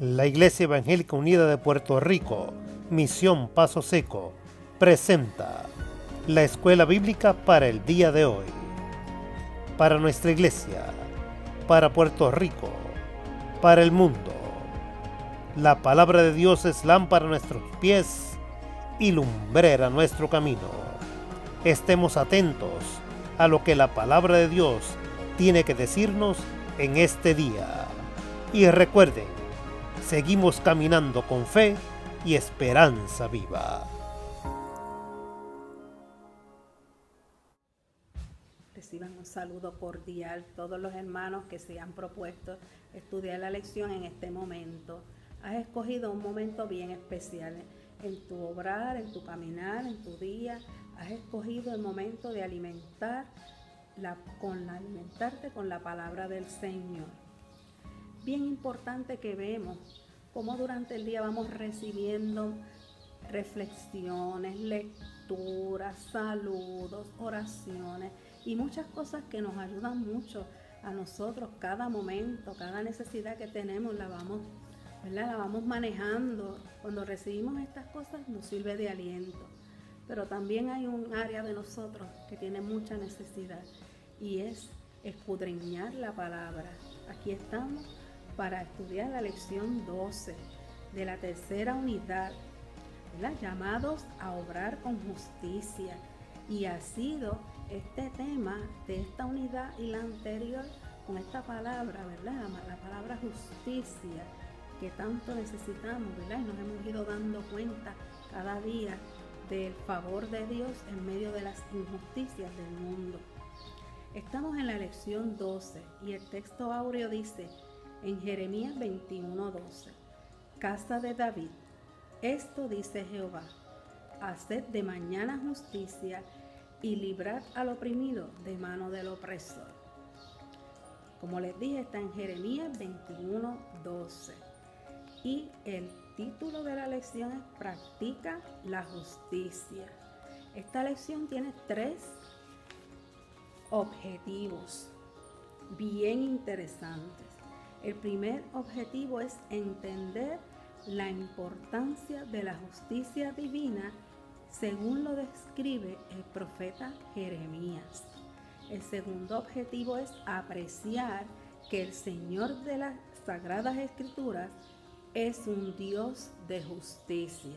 La Iglesia Evangélica Unida de Puerto Rico, Misión Paso Seco, presenta la Escuela Bíblica para el día de hoy. Para nuestra iglesia, para Puerto Rico, para el mundo. La palabra de Dios es lámpara a nuestros pies y lumbrera a nuestro camino. Estemos atentos a lo que la palabra de Dios tiene que decirnos en este día. Y recuerden, seguimos caminando con fe y esperanza viva. Reciban un saludo cordial todos los hermanos que se han propuesto estudiar la lección en este momento. Has escogido un momento bien especial en tu obrar, en tu caminar, en tu día. Has escogido el momento de alimentarte con la palabra del Señor. Bien importante que vemos cómo durante el día vamos recibiendo reflexiones, lecturas, saludos, oraciones y muchas cosas que nos ayudan mucho a nosotros. Cada momento, cada necesidad que tenemos la vamos manejando. Cuando recibimos estas cosas nos sirve de aliento, pero también hay un área de nosotros que tiene mucha necesidad y es escudriñar la palabra. Aquí estamos para estudiar la lección 12 de la tercera unidad, llamados a obrar con justicia, y ha sido este tema de esta unidad y la anterior con esta palabra, la palabra justicia, que tanto necesitamos, y nos hemos ido dando cuenta cada día del favor de Dios en medio de las injusticias del mundo. Estamos en la lección 12 y el texto áureo dice en Jeremías 21:12: Casa de David, esto dice Jehová: haced de mañana justicia y librad al oprimido de mano del opresor. Como les dije, está en Jeremías 21:12 y el título de la lección es Practica la justicia. Esta lección tiene 3 objetivos bien interesantes. El primer objetivo es entender la importancia de la justicia divina según lo describe el profeta Jeremías. El segundo objetivo es apreciar que el Señor de las Sagradas Escrituras es un Dios de justicia.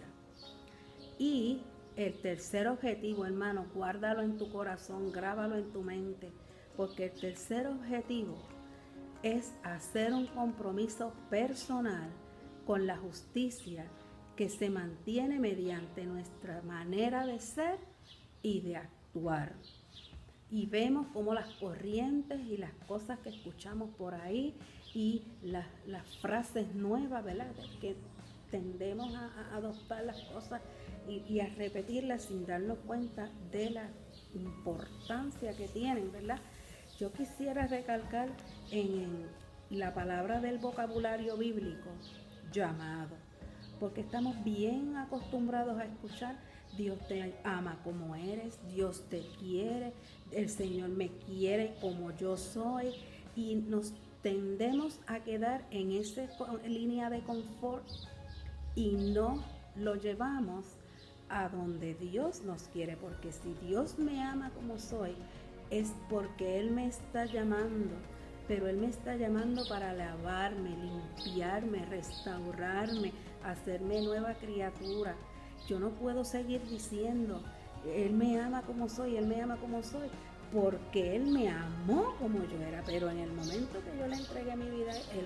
Y el tercer objetivo, hermano, guárdalo en tu corazón, grábalo en tu mente, porque el tercer objetivo es hacer un compromiso personal con la justicia que se mantiene mediante nuestra manera de ser y de actuar. Y vemos cómo las corrientes y las cosas que escuchamos por ahí y las frases nuevas, que tendemos a adoptar las cosas y a repetirlas sin darnos cuenta de la importancia que tienen, Yo quisiera recalcar en la palabra del vocabulario bíblico, llamado, porque estamos bien acostumbrados a escuchar: Dios te ama como eres, Dios te quiere, el Señor me quiere como yo soy, y nos tendemos a quedar en esa línea de confort y no lo llevamos a donde Dios nos quiere, porque si Dios me ama como soy, es porque Él me está llamando, pero Él me está llamando para lavarme, limpiarme, restaurarme, hacerme nueva criatura. Yo no puedo seguir diciendo: Él me ama como soy, Él me ama como soy, porque Él me amó como yo era, pero en el momento que yo le entregué mi vida, Él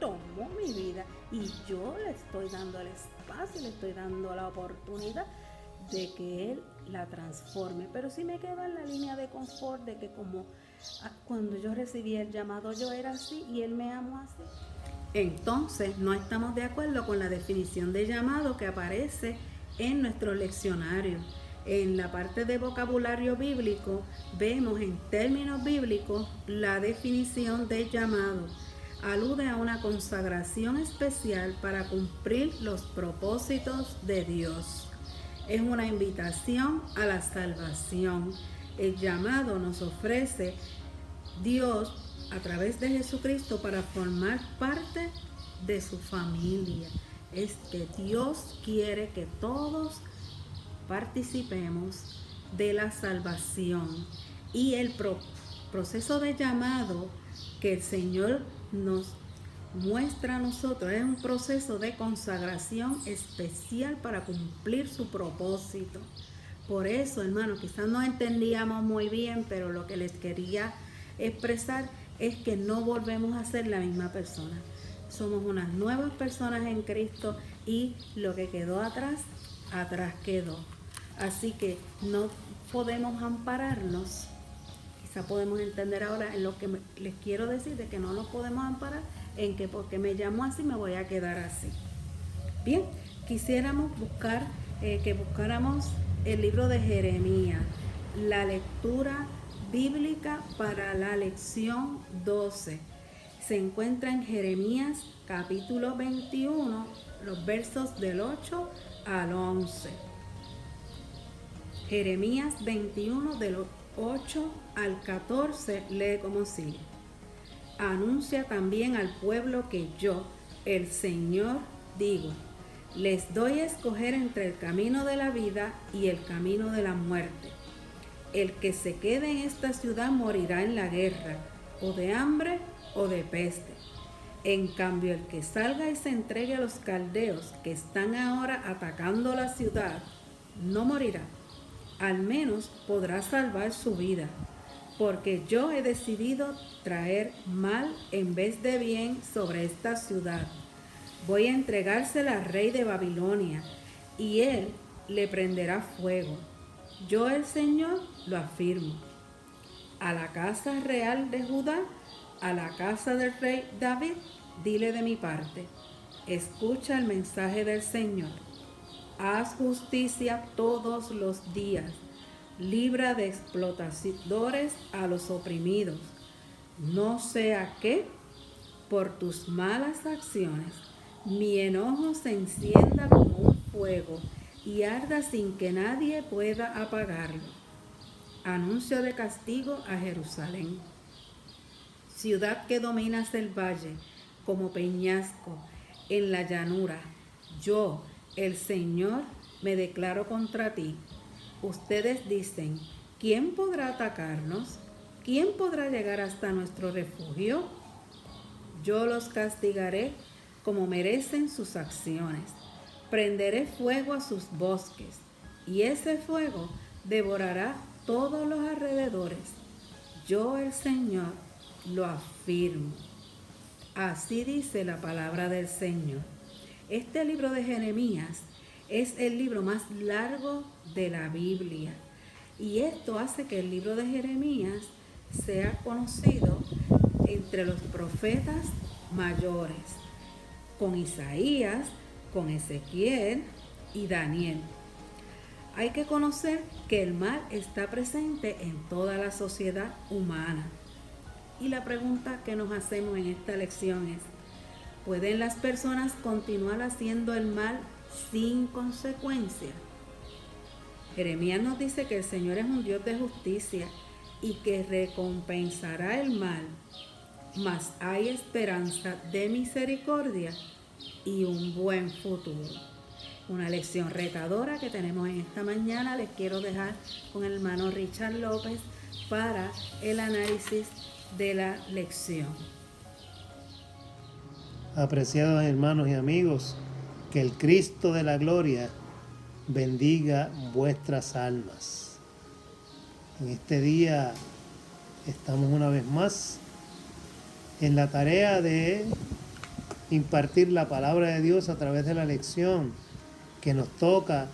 tomó mi vida y yo le estoy dando el espacio, le estoy dando la oportunidad de que Él la transforme. Pero si me quedo en la línea de confort de que como cuando yo recibí el llamado yo era así y Él me amó así, entonces no estamos de acuerdo con la definición de llamado que aparece en nuestro leccionario. En la parte de vocabulario bíblico vemos en términos bíblicos la definición de llamado. Alude a una consagración especial para cumplir los propósitos de Dios. Es una invitación a la salvación. El llamado nos ofrece Dios a través de Jesucristo para formar parte de su familia. Es que Dios quiere que todos participemos de la salvación y el proceso de llamado que el Señor nos muestra a nosotros es un proceso de consagración especial para cumplir su propósito. Por eso, hermano, quizás no entendíamos muy bien, pero lo que les quería expresar es que no volvemos a ser la misma persona. Somos unas nuevas personas en Cristo y lo que quedó atrás, atrás quedó. Así que no podemos ampararnos. Quizá podemos entender ahora en lo que les quiero decir, de que no nos podemos amparar en que porque me llamo así me voy a quedar así. Bien, quisiéramos que buscáramos el libro de Jeremías, la lectura bíblica para la lección 12. Se encuentra en Jeremías capítulo 21, los versos del 8 al 11. Jeremías 21 del 8 al 14 lee como sigue. Anuncia también al pueblo que yo, el Señor, digo, les doy a escoger entre el camino de la vida y el camino de la muerte. El que se quede en esta ciudad morirá en la guerra, o de hambre o de peste. En cambio, el que salga y se entregue a los caldeos que están ahora atacando la ciudad, no morirá. Al menos podrá salvar su vida, porque yo he decidido traer mal en vez de bien sobre esta ciudad. Voy a entregársela al rey de Babilonia, y él le prenderá fuego. Yo, el Señor, lo afirmo. A la casa real de Judá, a la casa del rey David, dile de mi parte, escucha el mensaje del Señor. Haz justicia todos los días. Libra de explotadores a los oprimidos. No sea que, por tus malas acciones, mi enojo se encienda como un fuego y arda sin que nadie pueda apagarlo. Anuncio de castigo a Jerusalén. Ciudad que dominas el valle como peñasco en la llanura. Yo, el Señor, me declaro contra ti. Ustedes dicen, ¿quién podrá atacarnos? ¿Quién podrá llegar hasta nuestro refugio? Yo los castigaré como merecen sus acciones. Prenderé fuego a sus bosques, y ese fuego devorará todos los alrededores. Yo, el Señor, lo afirmo. Así dice la palabra del Señor. Este libro de Jeremías es el libro más largo de la Biblia, y esto hace que el libro de Jeremías sea conocido entre los profetas mayores, con Isaías, con Ezequiel y Daniel. Hay que conocer que el mal está presente en toda la sociedad humana. Y la pregunta que nos hacemos en esta lección es, ¿pueden las personas continuar haciendo el mal sin consecuencia? Jeremías nos dice que el Señor es un Dios de justicia y que recompensará el mal, mas hay esperanza de misericordia y un buen futuro. Una lección retadora que tenemos en esta mañana. Les quiero dejar con el hermano Richard López para el análisis de la lección. Apreciados hermanos y amigos, que el Cristo de la gloria bendiga vuestras almas. En este día estamos una vez más en la tarea de impartir la palabra de Dios a través de la lección que nos toca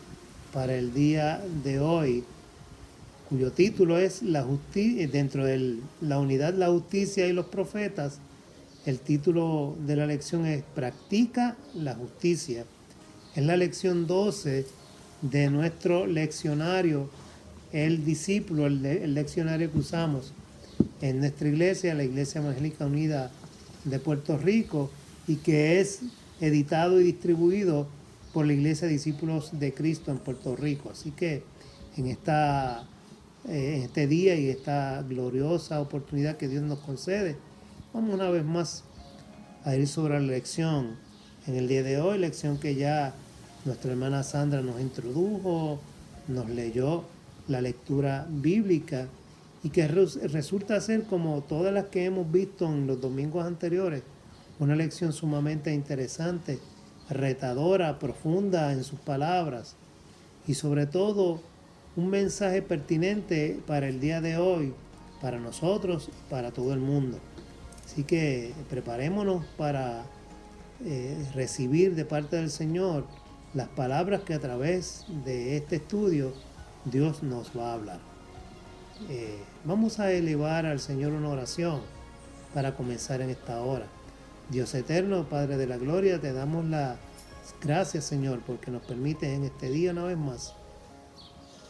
para el día de hoy, cuyo título es la justicia, dentro de la unidad la justicia y los profetas. El título de la lección es Practica la justicia. Es la lección 12 de nuestro leccionario, el discípulo, el leccionario que usamos en nuestra iglesia, la Iglesia Evangélica Unida de Puerto Rico, y que es editado y distribuido por la Iglesia Discípulos de Cristo en Puerto Rico. Así que en este día y esta gloriosa oportunidad que Dios nos concede, vamos una vez más a ir sobre la lección en el día de hoy, lección que ya nuestra hermana Sandra nos introdujo, nos leyó la lectura bíblica y que resulta ser, como todas las que hemos visto en los domingos anteriores, una lección sumamente interesante, retadora, profunda en sus palabras y sobre todo un mensaje pertinente para el día de hoy, para nosotros y para todo el mundo. Así que preparémonos para recibir de parte del Señor las palabras que a través de este estudio Dios nos va a hablar. Vamos a elevar al Señor una oración para comenzar en esta hora. Dios eterno, Padre de la gloria, te damos las gracias, Señor, porque nos permites en este día una vez más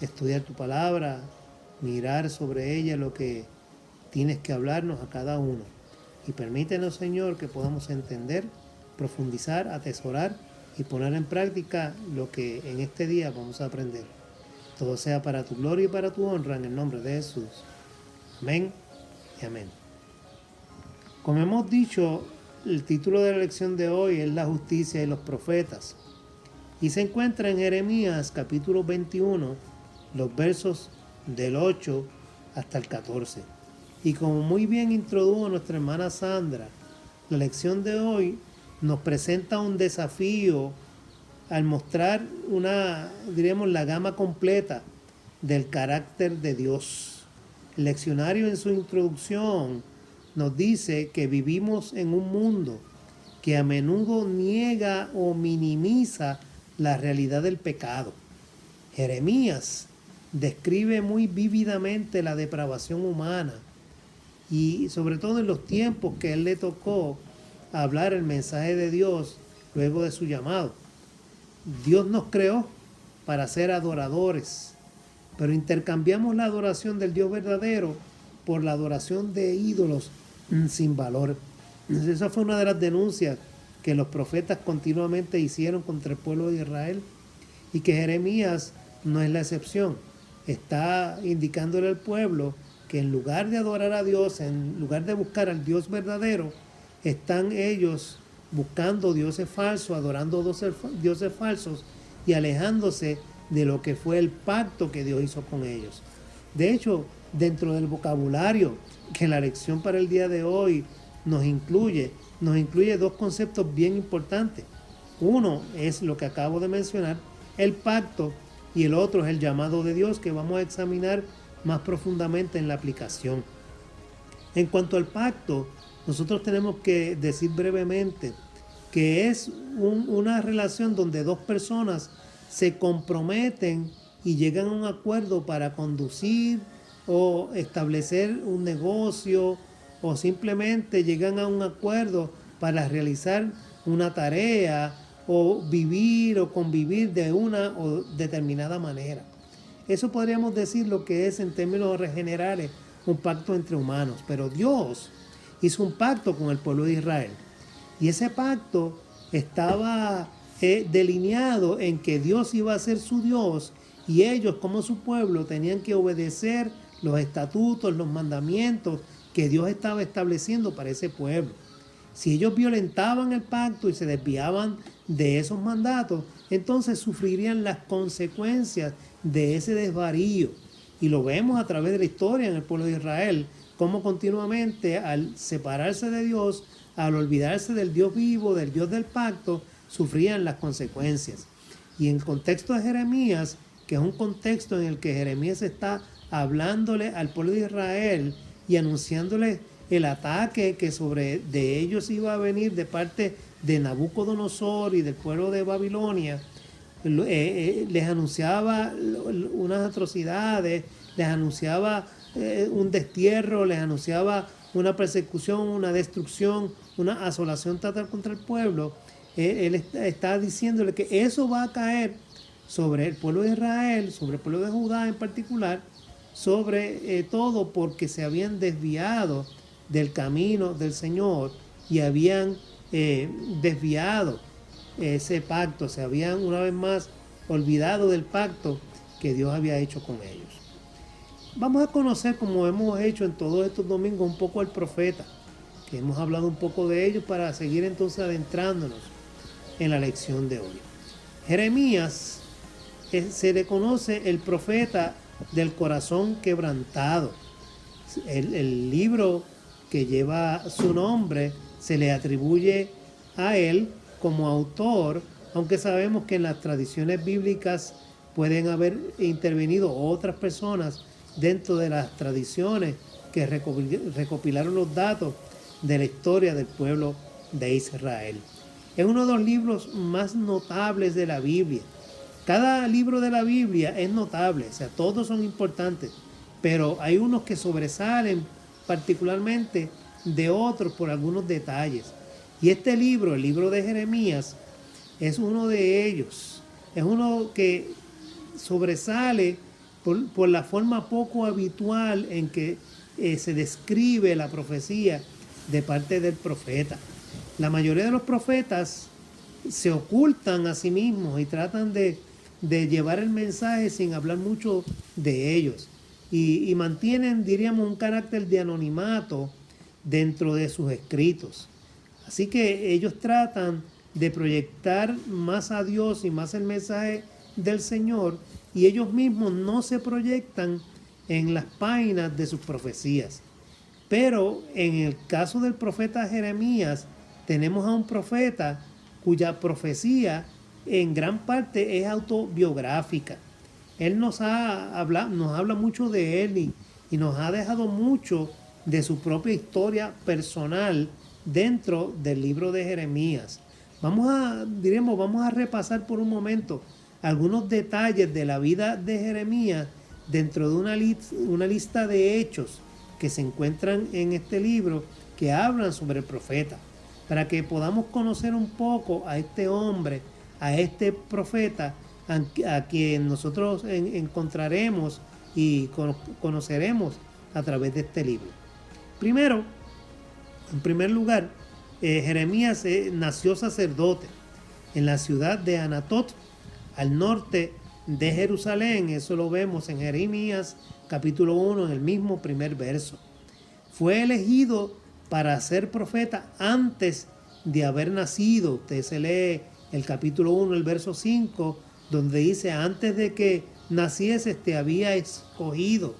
estudiar tu palabra, mirar sobre ella lo que tienes que hablarnos a cada uno. Y permítenos, Señor, que podamos entender, profundizar, atesorar y poner en práctica lo que en este día vamos a aprender. Todo sea para tu gloria y para tu honra, en el nombre de Jesús. Amén y amén. Como hemos dicho, el título de la lección de hoy es La justicia y los profetas. Y se encuentra en Jeremías capítulo 21, los versos del 8 hasta el 14. Y como muy bien introdujo nuestra hermana Sandra, la lección de hoy nos presenta un desafío al mostrar la gama completa del carácter de Dios. El leccionario en su introducción nos dice que vivimos en un mundo que a menudo niega o minimiza la realidad del pecado. Jeremías describe muy vívidamente la depravación humana y sobre todo en los tiempos que él le tocó hablar el mensaje de Dios luego de su llamado. Dios nos creó para ser adoradores, pero intercambiamos la adoración del Dios verdadero por la adoración de ídolos sin valor. Esa fue una de las denuncias que los profetas continuamente hicieron contra el pueblo de Israel y que Jeremías no es la excepción. Está indicándole al pueblo que en lugar de adorar a Dios, en lugar de buscar al Dios verdadero, están ellos buscando dioses falsos, adorando dioses falsos y alejándose de lo que fue el pacto que Dios hizo con ellos. De hecho, dentro del vocabulario que la lección para el día de hoy nos incluye dos conceptos bien importantes. Uno es lo que acabo de mencionar, el pacto, y el otro es el llamado de Dios, que vamos a examinar más profundamente en la aplicación. En cuanto al pacto, nosotros tenemos que decir brevemente que es una relación donde dos personas se comprometen y llegan a un acuerdo para conducir o establecer un negocio, o simplemente llegan a un acuerdo para realizar una tarea o vivir o convivir de una o determinada manera. Eso podríamos decir lo que es en términos generales un pacto entre humanos, pero Dios hizo un pacto con el pueblo de Israel y ese pacto estaba delineado en que Dios iba a ser su Dios y ellos como su pueblo tenían que obedecer los estatutos, los mandamientos que Dios estaba estableciendo para ese pueblo. Si ellos violentaban el pacto y se desviaban de esos mandatos, entonces sufrirían las consecuencias de ese desvarío. Y lo vemos a través de la historia en el pueblo de Israel, cómo continuamente al separarse de Dios, al olvidarse del Dios vivo, del Dios del pacto, sufrían las consecuencias. Y en el contexto de Jeremías, que es un contexto en el que Jeremías está hablándole al pueblo de Israel y anunciándole el ataque que sobre de ellos iba a venir de parte de Nabucodonosor y del pueblo de Babilonia, les anunciaba unas atrocidades, les anunciaba un destierro, les anunciaba una persecución, una destrucción, una asolación total contra el pueblo. Él está diciéndole que eso va a caer sobre el pueblo de Israel, sobre el pueblo de Judá en particular, sobre todo porque se habían desviado del camino del Señor y habían desviado ese pacto, se habían una vez más olvidado del pacto que Dios había hecho con ellos. Vamos a conocer, como hemos hecho en todos estos domingos, un poco al profeta, que hemos hablado un poco de ellos para seguir entonces adentrándonos en la lección de hoy. Jeremías se le conoce el profeta del corazón quebrantado. El libro que lleva su nombre se le atribuye a él como autor, aunque sabemos que en las tradiciones bíblicas pueden haber intervenido otras personas dentro de las tradiciones que recopilaron los datos de la historia del pueblo de Israel. Es uno de los libros más notables de la Biblia. Cada libro de la Biblia es notable, o sea, todos son importantes, pero hay unos que sobresalen particularmente de otros por algunos detalles. Y este libro, el libro de Jeremías, es uno de ellos. Es uno que sobresale por la forma poco habitual en que se describe la profecía de parte del profeta. La mayoría de los profetas se ocultan a sí mismos y tratan de llevar el mensaje sin hablar mucho de ellos. Y mantienen, diríamos, un carácter de anonimato dentro de sus escritos. Así que ellos tratan de proyectar más a Dios y más el mensaje del Señor, y ellos mismos no se proyectan en las páginas de sus profecías. Pero en el caso del profeta Jeremías, tenemos a un profeta cuya profecía en gran parte es autobiográfica. Él nos habla mucho de él y nos ha dejado mucho de su propia historia personal dentro del libro de Jeremías. Vamos a repasar por un momento algunos detalles de la vida de Jeremías dentro de una lista de hechos que se encuentran en este libro que hablan sobre el profeta, para que podamos conocer un poco a este hombre, a este profeta, a quien nosotros encontraremos y conoceremos a través de este libro. Primero, en primer lugar, Jeremías nació sacerdote en la ciudad de Anatot, al norte de Jerusalén. Eso lo vemos en Jeremías capítulo 1, en el mismo primer verso. Fue elegido para ser profeta antes de haber nacido. Usted se lee el capítulo 1, el verso 5, donde dice: antes de que nacieses te había escogido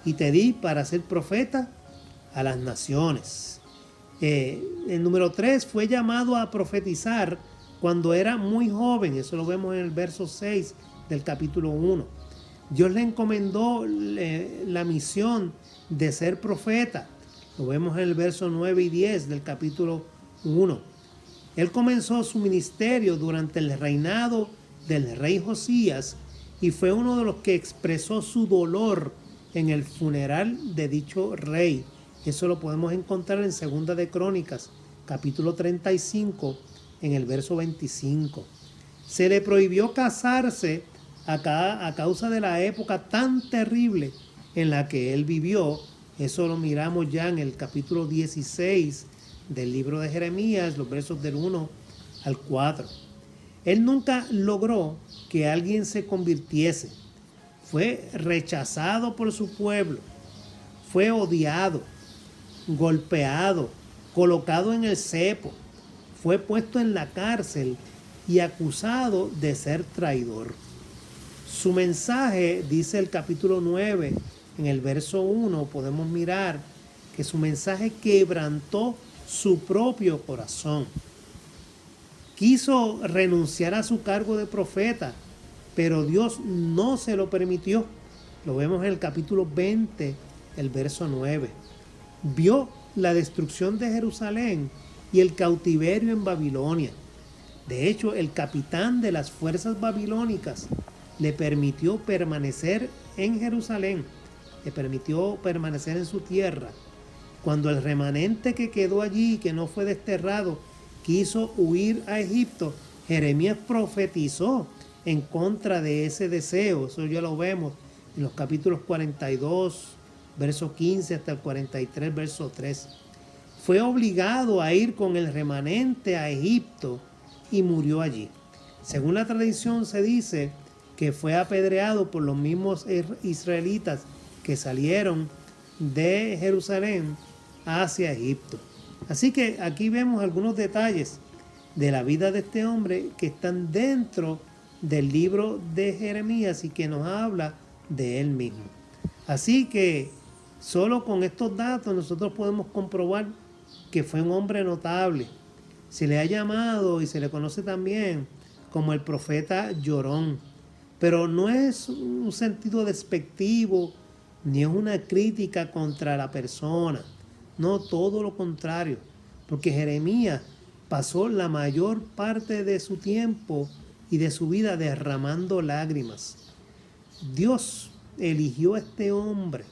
y te di para ser profeta a las naciones. El número 3, fue llamado a profetizar cuando era muy joven. Eso lo vemos en el verso 6 del capítulo 1. Dios le encomendó la misión de ser profeta. Lo vemos en el verso 9 y 10 del capítulo 1. Él comenzó su ministerio durante el reinado del rey Josías y fue uno de los que expresó su dolor en el funeral de dicho rey. Eso lo podemos encontrar en Segunda de Crónicas, capítulo 35, en el verso 25. Se le prohibió casarse a causa de la época tan terrible en la que él vivió. Eso lo miramos ya en el capítulo 16 del libro de Jeremías, los versos del 1 al 4. Él nunca logró que alguien se convirtiese. Fue rechazado por su pueblo. Fue odiado, golpeado, colocado en el cepo. Fue puesto en la cárcel y acusado de ser traidor. Su mensaje, dice el capítulo 9, en el verso 1, podemos mirar que su mensaje quebrantó su propio corazón. Quiso renunciar a su cargo de profeta, pero Dios no se lo permitió. Lo vemos en el capítulo 20, el verso 9. Vio la destrucción de Jerusalén y el cautiverio en Babilonia. De hecho, el capitán de las fuerzas babilónicas le permitió permanecer en Jerusalén, le permitió permanecer en su tierra. Cuando el remanente que quedó allí, que no fue desterrado, quiso huir a Egipto, Jeremías profetizó en contra de ese deseo. Eso ya lo vemos en los capítulos 42, verso 15 hasta el 43, verso 3. Fue obligado a ir con el remanente a Egipto y murió allí. Según la tradición se dice que fue apedreado por los mismos israelitas que salieron de Jerusalén hacia Egipto. Así que aquí vemos algunos detalles de la vida de este hombre que están dentro del libro de Jeremías y que nos habla de él mismo. Así que solo con estos datos nosotros podemos comprobar que fue un hombre notable. Se le ha llamado y se le conoce también como el profeta llorón, pero no es un sentido despectivo ni es una crítica contra la persona, no, todo lo contrario, porque Jeremías pasó la mayor parte de su tiempo y de su vida derramando lágrimas. Dios eligió a este hombre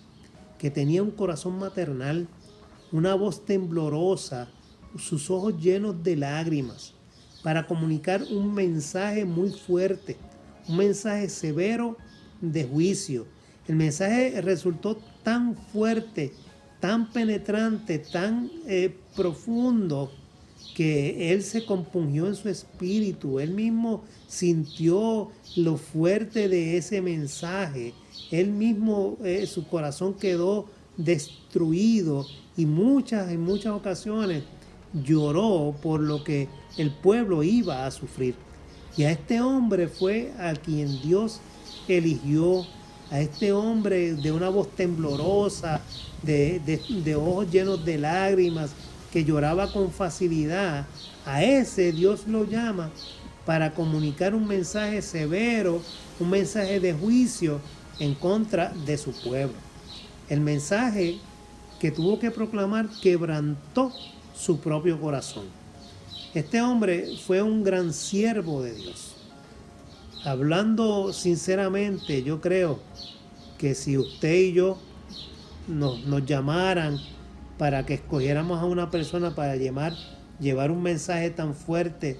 que tenía un corazón maternal, una voz temblorosa, sus ojos llenos de lágrimas, para comunicar un mensaje muy fuerte, un mensaje severo de juicio. El mensaje resultó tan fuerte, tan penetrante, tan profundo, que él se compungió en su espíritu, él mismo sintió lo fuerte de ese mensaje, él mismo, su corazón quedó destruido y en muchas ocasiones lloró por lo que el pueblo iba a sufrir. Y a este hombre fue a quien Dios eligió, a este hombre de una voz temblorosa, de ojos llenos de lágrimas, que lloraba con facilidad. A ese Dios lo llama para comunicar un mensaje severo, un mensaje de juicio en contra de su pueblo. El mensaje que tuvo que proclamar quebrantó su propio corazón. Este hombre fue un gran siervo de Dios. Hablando sinceramente, yo creo que si usted y yo nos llamaran para que escogiéramos a una persona para llevar un mensaje tan fuerte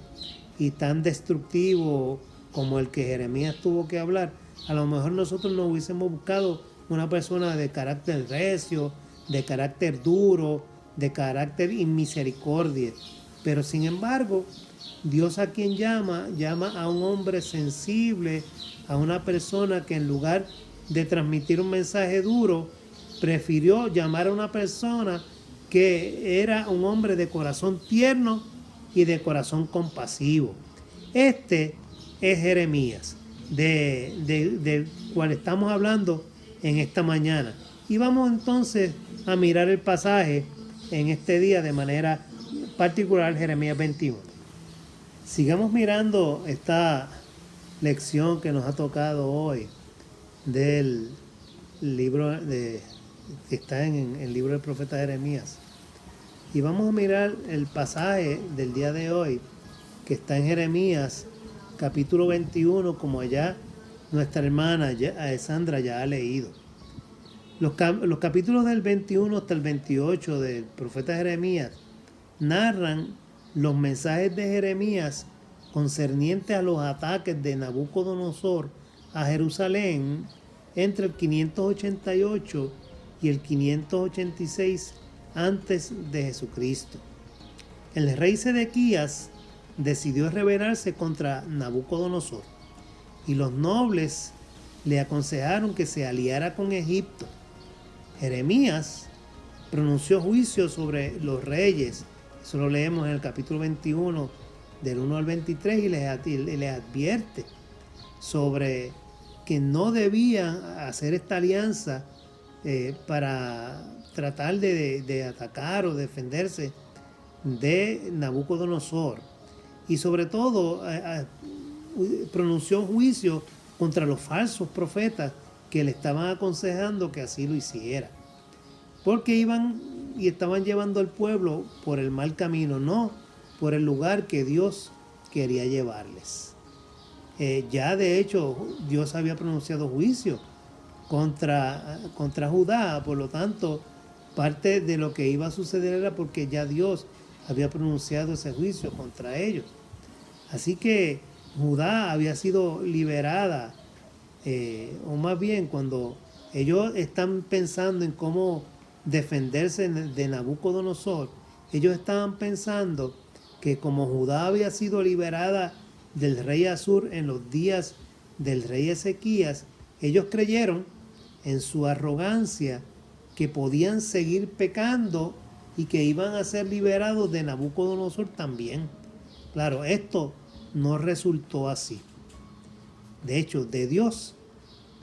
y tan destructivo como el que Jeremías tuvo que hablar, a lo mejor nosotros nos hubiésemos buscado una persona de carácter recio, de carácter duro, de carácter inmisericordia. Pero sin embargo, Dios a quien llama a un hombre sensible, a una persona que en lugar de transmitir un mensaje duro, prefirió llamar a una persona que era un hombre de corazón tierno y de corazón compasivo. Este es Jeremías, del cual estamos hablando en esta mañana. Y vamos entonces a mirar el pasaje en este día de manera particular, Jeremías 21. Sigamos mirando esta lección que nos ha tocado hoy del libro que está en el libro del profeta Jeremías. Y vamos a mirar el pasaje del día de hoy que está en Jeremías capítulo 21, como allá nuestra hermana Sandra ya ha leído. Los capítulos del 21 hasta el 28 del profeta Jeremías narran los mensajes de Jeremías concernientes a los ataques de Nabucodonosor a Jerusalén entre el 588 y el 586 antes de Jesucristo. El rey Sedequías decidió rebelarse contra Nabucodonosor y los nobles le aconsejaron que se aliara con Egipto. Jeremías pronunció juicio sobre los reyes, eso lo leemos en el capítulo 21 del 1 al 23, y les advierte sobre que no debían hacer esta alianza para tratar de atacar o defenderse de Nabucodonosor. Y sobre todo pronunció juicio contra los falsos profetas que le estaban aconsejando que así lo hiciera, porque iban y estaban llevando al pueblo por el mal camino, no por el lugar que Dios quería llevarles. Ya de hecho Dios había pronunciado juicio contra Judá, por lo tanto parte de lo que iba a suceder era porque ya Dios había pronunciado ese juicio contra ellos. Así que Judá había sido liberada, o más bien cuando ellos están pensando en cómo defenderse de Nabucodonosor, ellos estaban pensando que como Judá había sido liberada del rey Asur en los días del rey Ezequías, ellos creyeron en su arrogancia que podían seguir pecando y que iban a ser liberados de Nabucodonosor también. Claro, esto no resultó así. De hecho, de Dios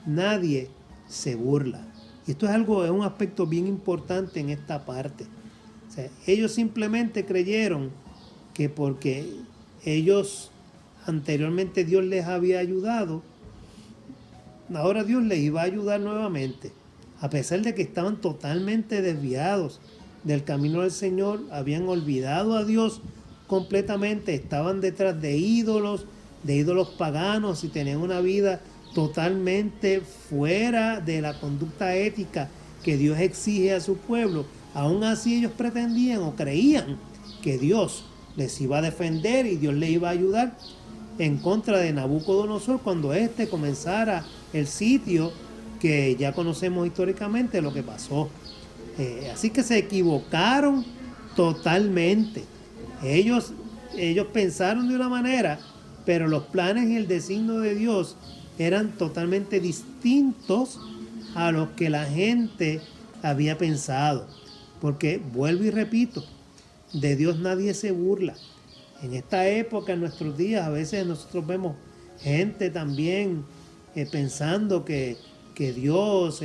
nadie se burla. Y esto es un aspecto bien importante en esta parte. O sea, ellos simplemente creyeron que porque ellos anteriormente Dios les había ayudado, ahora Dios les iba a ayudar nuevamente. A pesar de que estaban totalmente desviados del camino del Señor, habían olvidado a Dios completamente, estaban detrás de ídolos paganos y tenían una vida totalmente fuera de la conducta ética que Dios exige a su pueblo. Aún así ellos pretendían o creían que Dios les iba a defender y Dios les iba a ayudar en contra de Nabucodonosor cuando éste comenzara el sitio que ya conocemos históricamente lo que pasó. Así que se equivocaron totalmente. Ellos pensaron de una manera, pero los planes y el designio de Dios eran totalmente distintos a los que la gente había pensado. Porque, vuelvo y repito, de Dios nadie se burla. En esta época, en nuestros días, a veces nosotros vemos gente también pensando que Dios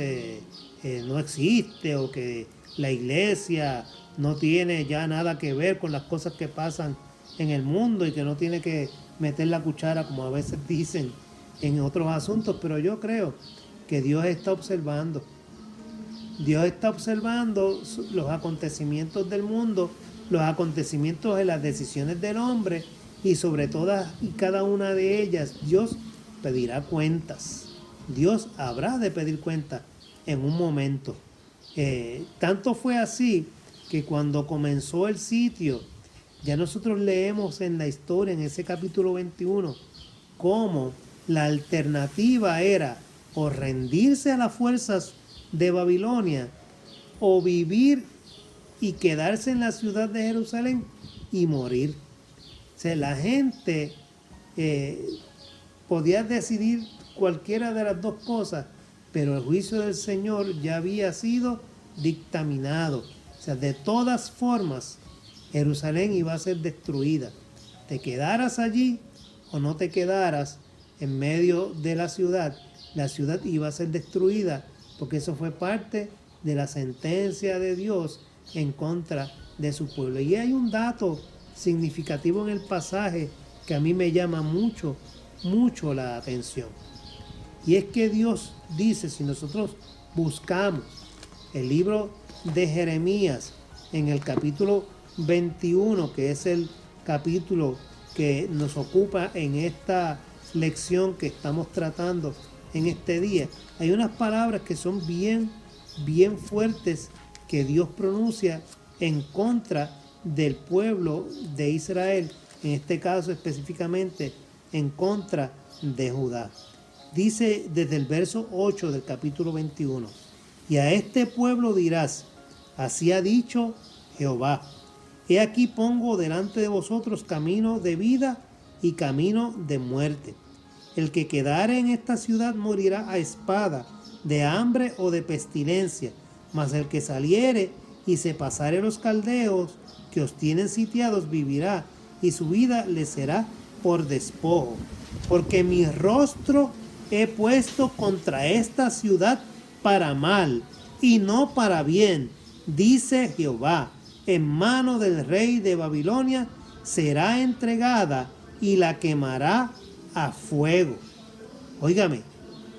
no existe o que la iglesia no tiene ya nada que ver con las cosas que pasan en el mundo y que no tiene que meter la cuchara, como a veces dicen, en otros asuntos. Pero yo creo que Dios está observando. Dios está observando los acontecimientos del mundo, los acontecimientos de las decisiones del hombre, y sobre todas y cada una de ellas Dios pedirá cuentas. Dios habrá de pedir cuentas en un momento. Tanto fue así que cuando comenzó el sitio, ya nosotros leemos en la historia, en ese capítulo 21, cómo la alternativa era o rendirse a las fuerzas de Babilonia o vivir y quedarse en la ciudad de Jerusalén y morir. O sea, la gente podía decidir cualquiera de las dos cosas, pero el juicio del Señor ya había sido dictaminado. O sea, de todas formas, Jerusalén iba a ser destruida. Te quedaras allí o no te quedaras en medio de la ciudad iba a ser destruida, porque eso fue parte de la sentencia de Dios en contra de su pueblo. Y hay un dato significativo en el pasaje que a mí me llama mucho la atención. Y es que Dios dice, si nosotros buscamos el libro de Jeremías en el capítulo 21, que es el capítulo que nos ocupa en esta lección que estamos tratando en este día, hay unas palabras que son bien fuertes que Dios pronuncia en contra del pueblo de Israel, en este caso específicamente en contra de Judá. Dice desde el verso 8 del capítulo 21, y a este pueblo dirás, así ha dicho Jehová, he aquí pongo delante de vosotros camino de vida y camino de muerte. El que quedare en esta ciudad morirá a espada, de hambre o de pestilencia, mas el que saliere y se pasare los caldeos que os tienen sitiados vivirá, y su vida le será por despojo. Porque mi rostro he puesto contra esta ciudad para mal, y no para bien, dice Jehová. En mano del rey de Babilonia será entregada, y la quemará a fuego. Óigame,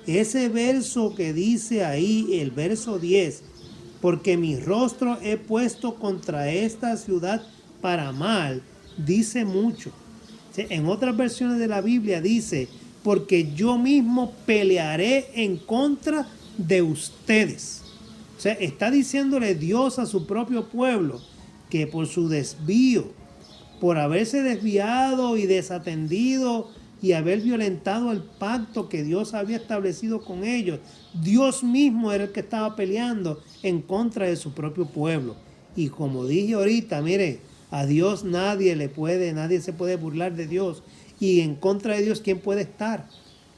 ese verso que dice ahí, el verso 10, porque mi rostro he puesto contra esta ciudad para mal, dice mucho. En otras versiones de la Biblia dice, porque yo mismo pelearé en contra de ustedes. O sea, está diciéndole Dios a su propio pueblo que por su desvío, por haberse desviado y desatendido y haber violentado el pacto que Dios había establecido con ellos, Dios mismo era el que estaba peleando en contra de su propio pueblo. Y como dije ahorita, mire, a Dios nadie se puede burlar de Dios. Y en contra de Dios, ¿quién puede estar?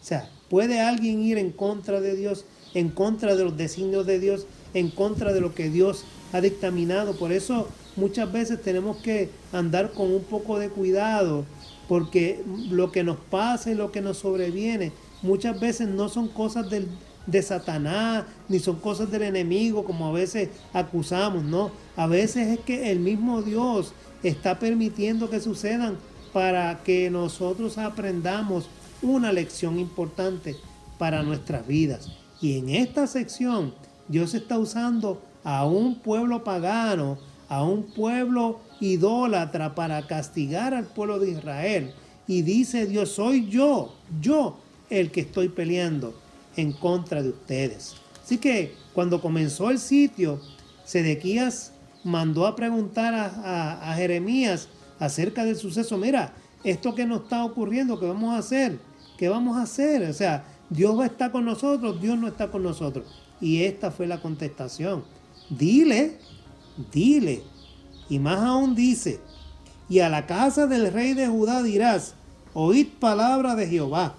O sea, ¿puede alguien ir en contra de Dios, en contra de los designios de Dios, en contra de lo que Dios ha dictaminado? Por eso muchas veces tenemos que andar con un poco de cuidado, porque lo que nos pasa y lo que nos sobreviene muchas veces no son cosas de Satanás, ni son cosas del enemigo, como a veces acusamos, ¿no? A veces es que el mismo Dios está permitiendo que sucedan para que nosotros aprendamos una lección importante para nuestras vidas. Y en esta sección Dios está usando a un pueblo pagano, a un pueblo idólatra para castigar al pueblo de Israel. Y dice Dios, soy yo el que estoy peleando en contra de ustedes. Así que cuando comenzó el sitio, Sedequías mandó a preguntar a Jeremías acerca del suceso. Mira, esto que nos está ocurriendo, ¿qué vamos a hacer? ¿Qué vamos a hacer? O sea, Dios va a estar con nosotros, Dios no está con nosotros. Y esta fue la contestación. Dile. Y más aún dice, y a la casa del rey de Judá dirás, oíd palabra de Jehová.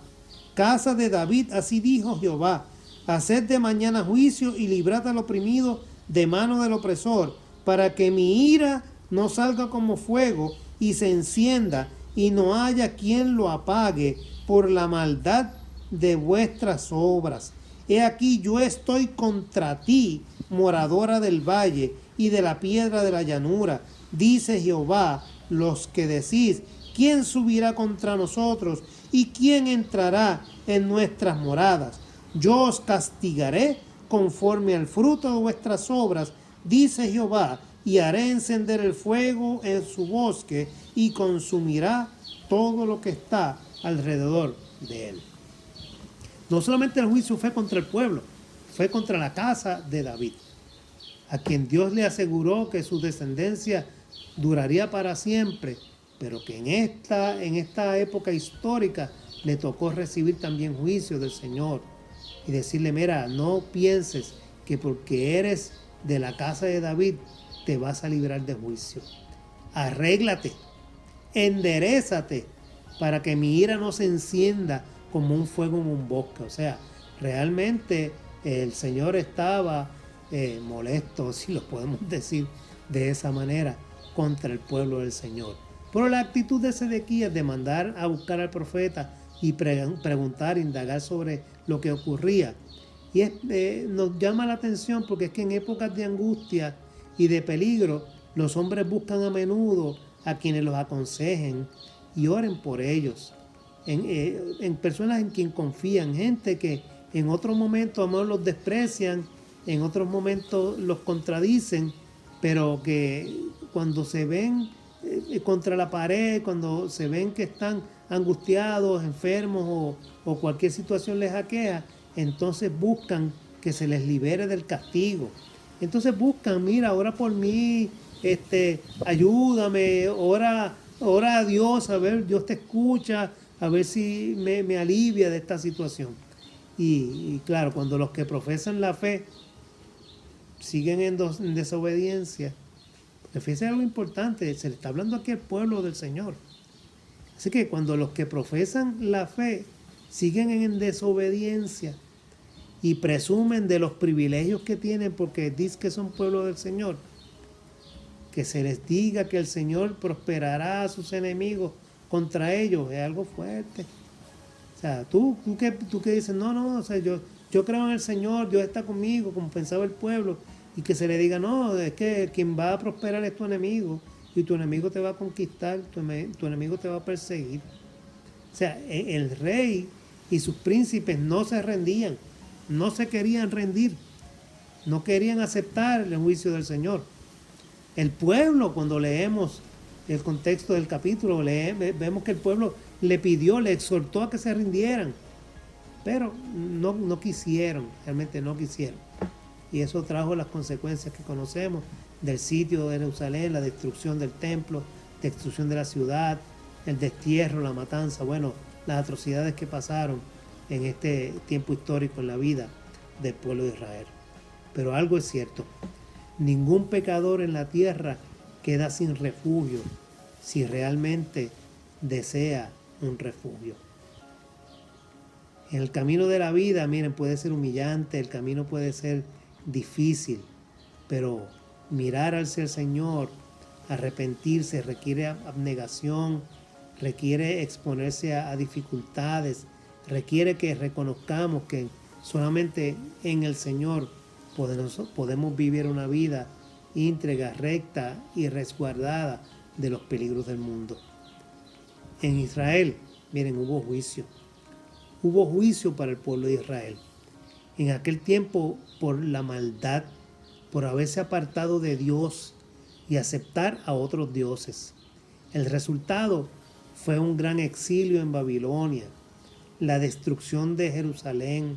Casa de David, así dijo Jehová, haced de mañana juicio y librad al oprimido de mano del opresor, para que mi ira no salga como fuego y se encienda, y no haya quien lo apague por la maldad de vuestras obras. He aquí yo estoy contra ti, moradora del valle y de la piedra de la llanura, dice Jehová, los que decís, ¿quién subirá contra nosotros y quién entrará en nuestras moradas? Yo os castigaré conforme al fruto de vuestras obras, dice Jehová, y haré encender el fuego en su bosque y consumirá todo lo que está alrededor de él. No solamente el juicio fue contra el pueblo, fue contra la casa de David, a quien Dios le aseguró que su descendencia duraría para siempre, pero que en esta época histórica le tocó recibir también juicio del Señor y decirle, mira, no pienses que porque eres de la casa de David te vas a librar de juicio. Arréglate, enderézate para que mi ira no se encienda como un fuego en un bosque. O sea, realmente el Señor estaba molesto, si lo podemos decir de esa manera, contra el pueblo del Señor. Pero la actitud de Sedequías de mandar a buscar al profeta y preguntar, indagar sobre lo que ocurría, y nos llama la atención porque es que en épocas de angustia y de peligro, los hombres buscan a menudo a quienes los aconsejen y oren por ellos, en personas en quien confían, gente que en otros momentos a lo mejor los desprecian, en otros momentos los contradicen, pero que cuando se ven contra la pared, cuando se ven que están angustiados, enfermos o cualquier situación les aqueja, entonces buscan que se les libere del castigo. Entonces buscan, mira, ora por mí, ayúdame, ora a Dios, a ver, Dios te escucha, a ver si me alivia de esta situación. Y claro, cuando los que profesan la fe siguen en desobediencia, fíjense algo importante, se le está hablando aquí al pueblo del Señor. Así que cuando los que profesan la fe siguen en desobediencia y presumen de los privilegios que tienen porque dicen que son pueblo del Señor, que se les diga que el Señor prosperará a sus enemigos contra ellos, es algo fuerte. O sea, tú que dices, no, o sea, yo creo en el Señor, Dios está conmigo, como pensaba el pueblo, y que se le diga, no, es que quien va a prosperar es tu enemigo, y tu enemigo te va a conquistar, tu enemigo te va a perseguir. O sea, el rey y sus príncipes no se rendían, no se querían rendir, no querían aceptar el juicio del Señor. El pueblo, cuando leemos el contexto del capítulo, vemos que el pueblo le pidió, le exhortó a que se rindieran, pero no quisieron, realmente no quisieron. Y eso trajo las consecuencias que conocemos del sitio de Jerusalén, la destrucción del templo, destrucción de la ciudad, el destierro, la matanza, bueno, las atrocidades que pasaron en este tiempo histórico en la vida del pueblo de Israel. Pero algo es cierto, ningún pecador en la tierra queda sin refugio si realmente desea un refugio. En el camino de la vida, miren, puede ser humillante, el camino puede ser difícil, pero mirar hacia el Señor, arrepentirse, requiere abnegación, requiere exponerse a dificultades, requiere que reconozcamos que solamente en el Señor podemos vivir una vida íntegra, recta y resguardada de los peligros del mundo. En Israel, miren, hubo juicio. Hubo juicio para el pueblo de Israel. En aquel tiempo, por la maldad, por haberse apartado de Dios y aceptar a otros dioses. El resultado fue un gran exilio en Babilonia, la destrucción de Jerusalén,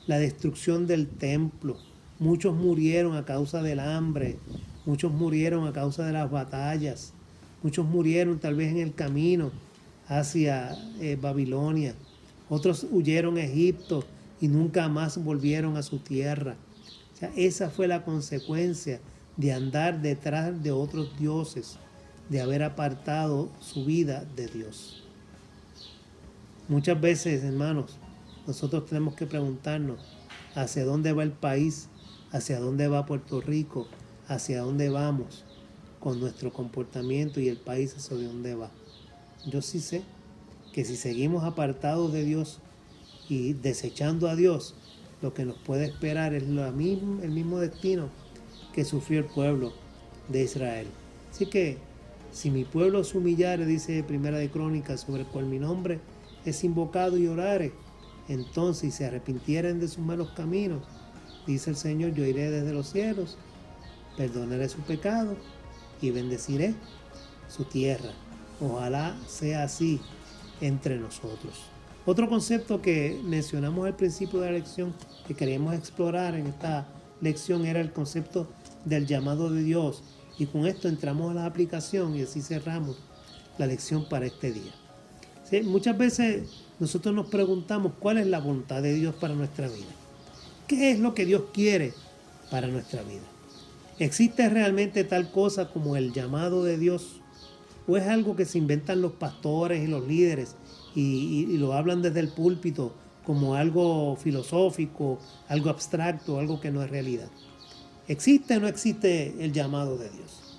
la destrucción del templo. Muchos murieron a causa del hambre, muchos murieron a causa de las batallas, muchos murieron tal vez en el camino hacia Babilonia. Otros huyeron a Egipto y nunca más volvieron a su tierra. O sea, esa fue la consecuencia de andar detrás de otros dioses, de haber apartado su vida de Dios. Muchas veces, hermanos, nosotros tenemos que preguntarnos hacia dónde va el país, hacia dónde va Puerto Rico, hacia dónde vamos con nuestro comportamiento y el país hacia dónde va. Yo sí sé que si seguimos apartados de Dios y desechando a Dios, lo que nos puede esperar es el mismo destino que sufrió el pueblo de Israel. Así que si mi pueblo se humillare, dice Primera de Crónicas, sobre el cual mi nombre es invocado, y orare, entonces si se arrepintieren de sus malos caminos, dice el Señor, yo iré desde los cielos, perdonaré su pecado y bendeciré su tierra. Ojalá sea así entre nosotros. Otro concepto que mencionamos al principio de la lección, que queríamos explorar en esta lección, era el concepto del llamado de Dios. Y con esto entramos a la aplicación y así cerramos la lección para este día. ¿Sí? Muchas veces nosotros nos preguntamos cuál es la voluntad de Dios para nuestra vida. ¿Qué es lo que Dios quiere para nuestra vida? ¿Existe realmente tal cosa como el llamado de Dios? ¿O es algo que se inventan los pastores y los líderes y lo hablan desde el púlpito como algo filosófico, algo abstracto, algo que no es realidad? ¿Existe o no existe el llamado de Dios?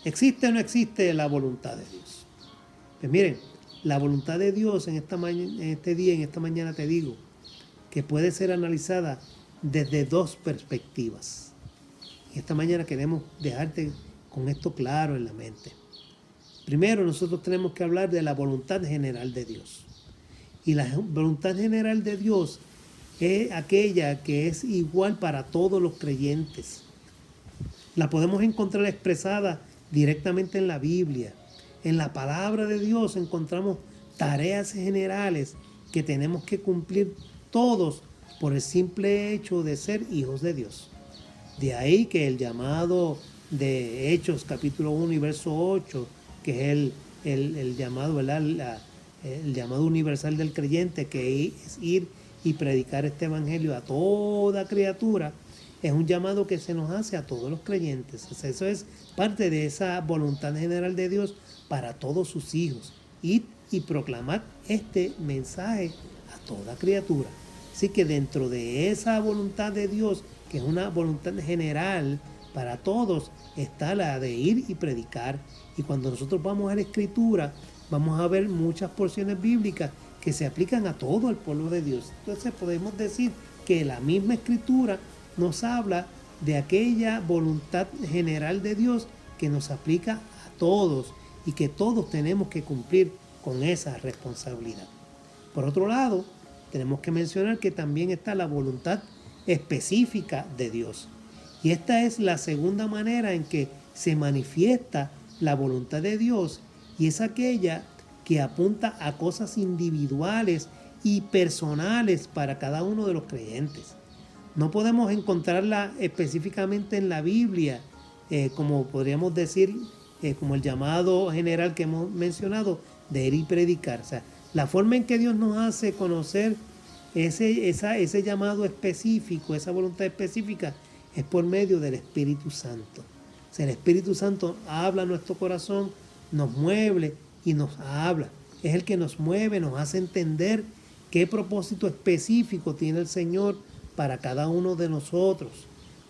¿Existe o no existe la voluntad de Dios? Pues miren, la voluntad de Dios en este día, en esta mañana te digo, que puede ser analizada desde dos perspectivas. Y esta mañana queremos dejarte con esto claro en la mente. Primero, nosotros tenemos que hablar de la voluntad general de Dios. Y la voluntad general de Dios es aquella que es igual para todos los creyentes. La podemos encontrar expresada directamente en la Biblia. En la palabra de Dios encontramos tareas generales que tenemos que cumplir todos por el simple hecho de ser hijos de Dios. De ahí que el llamado de Hechos capítulo 1 y verso 8, que es el llamado, ¿verdad? El llamado universal del creyente, que es ir y predicar este evangelio a toda criatura, es un llamado que se nos hace a todos los creyentes. O sea, eso es parte de esa voluntad general de Dios para todos sus hijos. Ir y proclamar este mensaje a toda criatura. Así que dentro de esa voluntad de Dios, que es una voluntad general para todos, está la de ir y predicar. Y cuando nosotros vamos a la Escritura, vamos a ver muchas porciones bíblicas que se aplican a todo el pueblo de Dios. Entonces podemos decir que la misma Escritura nos habla de aquella voluntad general de Dios que nos aplica a todos y que todos tenemos que cumplir con esa responsabilidad. Por otro lado, tenemos que mencionar que también está la voluntad específica de Dios. Y esta es la segunda manera en que se manifiesta la voluntad de Dios, y es aquella que apunta a cosas individuales y personales para cada uno de los creyentes. No podemos encontrarla específicamente en la Biblia, como podríamos decir, como el llamado general que hemos mencionado, de ir y predicar. O sea, la forma en que Dios nos hace conocer ese llamado específico, esa voluntad específica, es por medio del Espíritu Santo. O sea, el Espíritu Santo habla a nuestro corazón, nos mueve y nos habla. Es el que nos mueve, nos hace entender qué propósito específico tiene el Señor para cada uno de nosotros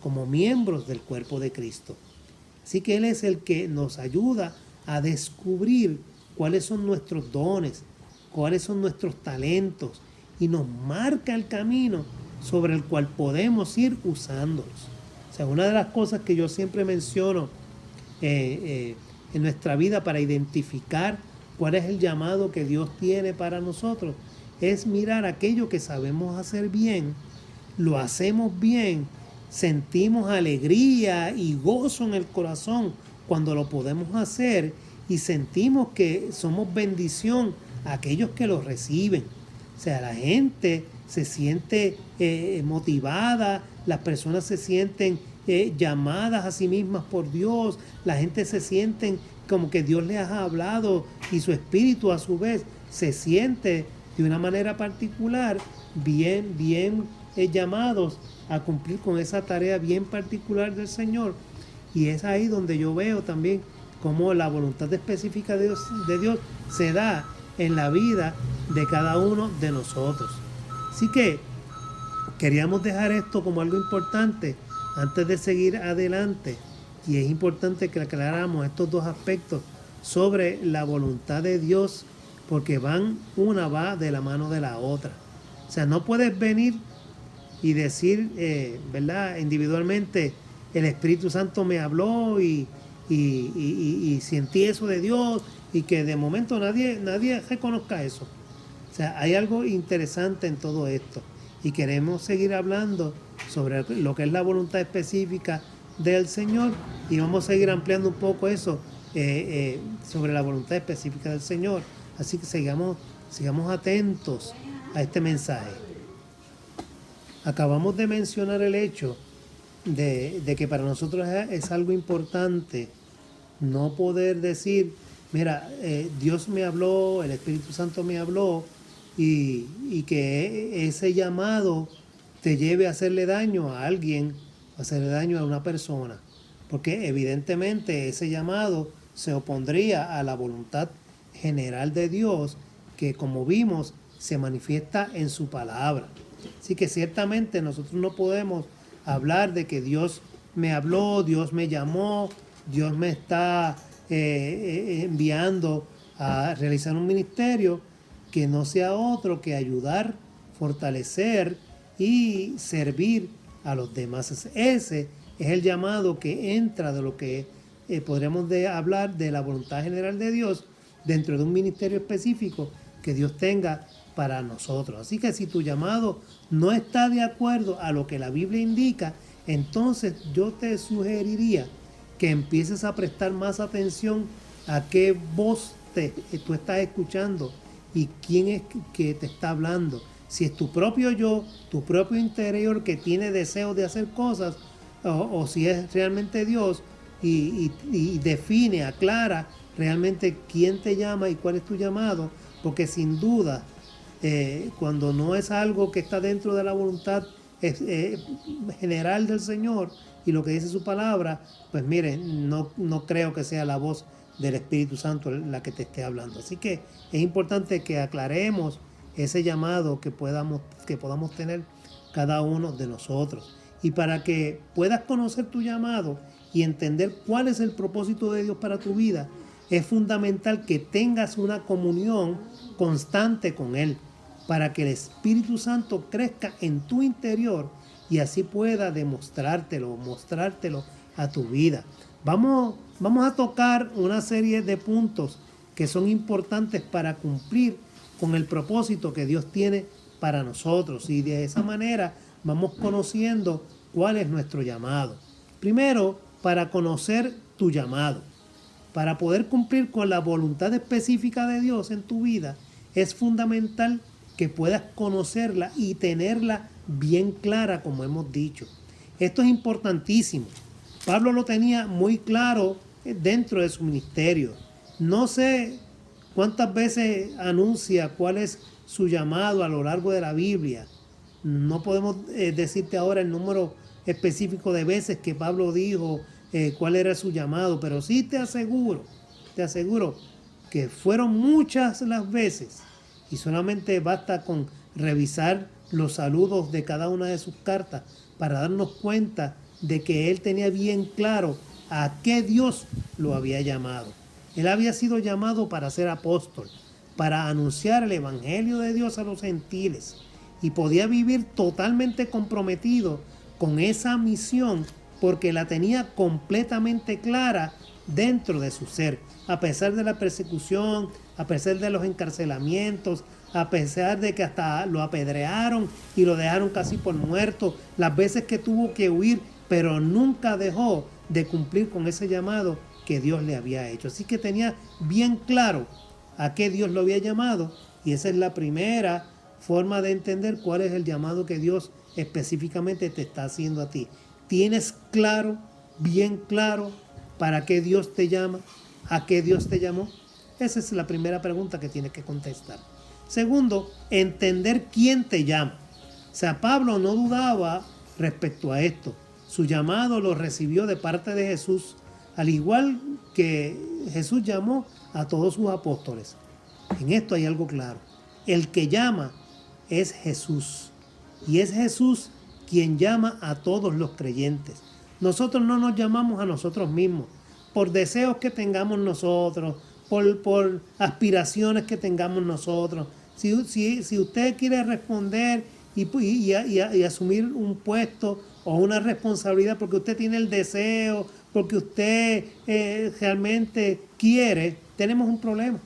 como miembros del cuerpo de Cristo. Así que Él es el que nos ayuda a descubrir cuáles son nuestros dones, cuáles son nuestros talentos, y nos marca el camino sobre el cual podemos ir usándolos. O sea, una de las cosas que yo siempre menciono en nuestra vida para identificar cuál es el llamado que Dios tiene para nosotros es mirar aquello que sabemos hacer bien, lo hacemos bien, sentimos alegría y gozo en el corazón cuando lo podemos hacer y sentimos que somos bendición a aquellos que lo reciben. O sea, la gente se siente motivada, las personas se sienten llamadas a sí mismas por Dios, la gente se siente como que Dios les ha hablado y su espíritu a su vez se siente de una manera particular bien llamados a cumplir con esa tarea bien particular del Señor. Y es ahí donde yo veo también cómo la voluntad específica de Dios se da en la vida de cada uno de nosotros. Así que queríamos dejar esto como algo importante antes de seguir adelante, y es importante que aclaráramos estos dos aspectos sobre la voluntad de Dios, porque una va de la mano de la otra. O sea, no puedes venir y decir, ¿verdad? Individualmente, el Espíritu Santo me habló y sentí eso de Dios, y que de momento nadie reconozca eso. O sea, hay algo interesante en todo esto, y queremos seguir hablando sobre lo que es la voluntad específica del Señor, y vamos a seguir ampliando un poco eso sobre la voluntad específica del Señor. Así que sigamos atentos a este mensaje. Acabamos de mencionar el hecho de que para nosotros es algo importante no poder decir, mira, Dios me habló, el Espíritu Santo me habló, y que ese llamado te lleve a hacerle daño a alguien, a hacerle daño a una persona, porque evidentemente ese llamado se opondría a la voluntad general de Dios, que como vimos se manifiesta en su palabra. Así que ciertamente nosotros no podemos hablar de que Dios me habló, Dios me llamó, Dios me está enviando a realizar un ministerio que no sea otro que ayudar, fortalecer y servir a los demás. Ese es el llamado que entra de lo que podríamos hablar de la voluntad general de Dios dentro de un ministerio específico que Dios tenga para nosotros. Así que si tu llamado no está de acuerdo a lo que la Biblia indica, entonces yo te sugeriría que empieces a prestar más atención a qué voz tú estás escuchando y quién es que te está hablando. Si es tu propio yo, tu propio interior que tiene deseo de hacer cosas, o si es realmente Dios y define, aclara realmente quién te llama y cuál es tu llamado, porque sin duda, cuando no es algo que está dentro de la voluntad general del Señor y lo que dice su palabra, pues miren, no creo que sea la voz del Espíritu Santo la que te esté hablando. Así que es importante que aclaremos ese llamado que podamos tener cada uno de nosotros. Y para que puedas conocer tu llamado y entender cuál es el propósito de Dios para tu vida, es fundamental que tengas una comunión constante con Él, para que el Espíritu Santo crezca en tu interior y así pueda mostrártelo a tu vida. Vamos a tocar una serie de puntos que son importantes para cumplir con el propósito que Dios tiene para nosotros, y de esa manera vamos conociendo cuál es nuestro llamado. Primero, para conocer tu llamado, para poder cumplir con la voluntad específica de Dios en tu vida, es fundamental que puedas conocerla y tenerla bien clara, como hemos dicho. Esto es importantísimo. Pablo lo tenía muy claro dentro de su ministerio. No sé cuántas veces anuncia cuál es su llamado a lo largo de la Biblia. No podemos decirte ahora el número específico de veces que Pablo dijo cuál era su llamado, pero sí te aseguro que fueron muchas las veces, y solamente basta con revisar los saludos de cada una de sus cartas para darnos cuenta de que él tenía bien claro a qué Dios lo había llamado. Él había sido llamado para ser apóstol, para anunciar el evangelio de Dios a los gentiles, y podía vivir totalmente comprometido con esa misión porque la tenía completamente clara dentro de su ser, a pesar de la persecución, a pesar de los encarcelamientos, a pesar de que hasta lo apedrearon y lo dejaron casi por muerto, las veces que tuvo que huir, pero nunca dejó de cumplir con ese llamado que Dios le había hecho. Así que tenía bien claro a qué Dios lo había llamado, y esa es la primera forma de entender cuál es el llamado que Dios específicamente te está haciendo a ti. ¿Tienes claro, bien claro, para qué Dios te llama? ¿A qué Dios te llamó? Esa es la primera pregunta que tienes que contestar. Segundo, entender quién te llama. O sea, Pablo no dudaba respecto a esto. Su llamado lo recibió de parte de Jesús, al igual que Jesús llamó a todos sus apóstoles. En esto hay algo claro. El que llama es Jesús. Y es Jesús quien llama a todos los creyentes. Nosotros no nos llamamos a nosotros mismos por deseos que tengamos nosotros, por aspiraciones que tengamos nosotros. Si usted quiere responder y asumir un puesto o una responsabilidad porque usted tiene el deseo, porque usted realmente quiere, tenemos un problema.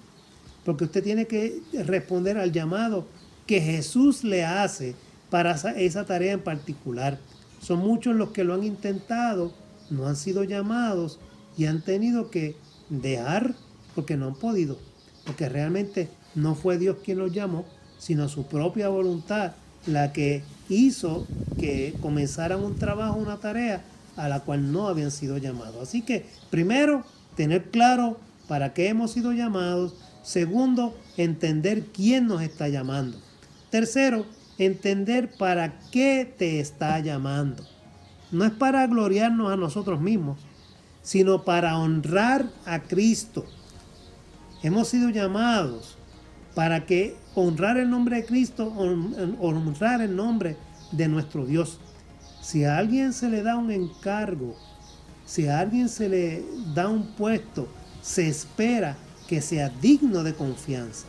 Porque usted tiene que responder al llamado que Jesús le hace para esa tarea en particular. Son muchos los que lo han intentado, no han sido llamados y han tenido que dejar porque no han podido. Porque realmente no fue Dios quien los llamó, sino su propia voluntad la que hizo que comenzaran un trabajo, una tarea a la cual no habían sido llamados. Así que primero, tener claro para qué hemos sido llamados. Segundo, entender quién nos está llamando. Tercero, entender para qué te está llamando. No es para gloriarnos a nosotros mismos, sino para honrar a Cristo. Hemos sido llamados para que honrar el nombre de Cristo, honrar el nombre de nuestro Dios. Si a alguien se le da un encargo, si a alguien se le da un puesto, se espera que sea digno de confianza.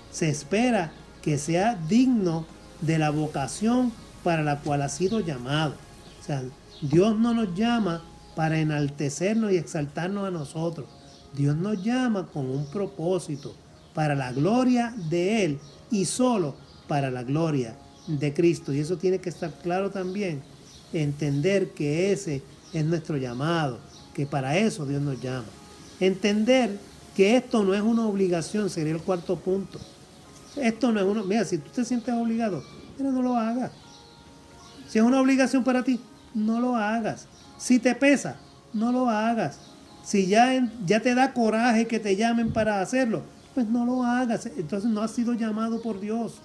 Se espera que sea digno de la vocación para la cual ha sido llamado. O sea, Dios no nos llama para enaltecernos y exaltarnos a nosotros. Dios nos llama con un propósito, para la gloria de Él y solo para la gloria de Cristo. Y eso tiene que estar claro también, entender que ese es nuestro llamado, que para eso Dios nos llama. Entender que esto no es una obligación, sería el cuarto punto. Esto no es uno. Mira, si tú te sientes obligado, pero no lo hagas. Si es una obligación para ti, no lo hagas. Si te pesa, no lo hagas. Si ya te da coraje que te llamen para hacerlo, pues no lo hagas. Entonces no has sido llamado por Dios.